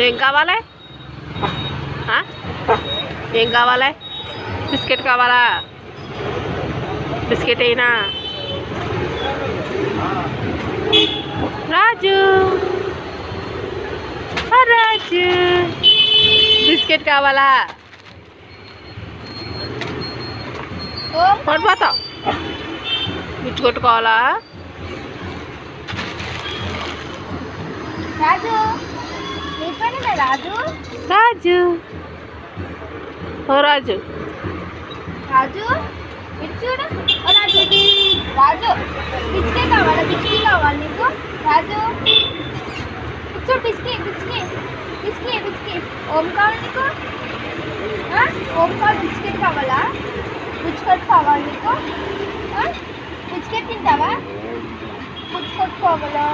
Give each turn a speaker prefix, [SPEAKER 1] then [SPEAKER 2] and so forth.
[SPEAKER 1] ఏం కావాలి? ఏం కావాలి? బిస్కెట్ కావాలా? బిస్కెట్ అయినా రాజు రాజు బిస్కెట్ కావాలా? పడిపోతావు. మిర్చి కొట్టుకోవాలా?
[SPEAKER 2] రాజు రాజు
[SPEAKER 1] రాజు ఓ రాజు
[SPEAKER 2] రాజు ఇటు చూడు. ఓ రాజు రాజు బిస్కే కావాలా? బిస్కీ కావాలి నీకు రాజు? ఇచ్చు బిస్కీ బిస్కీ బిస్కీ బిస్కీ. ఓం కావాలి నీకు? ఓం కావాలి. బిస్కెట్ కావాలా? బిస్కెట్ కావాలి నీకు? బిస్కెట్ తింటావా? బిస్కెట్ కావాలా?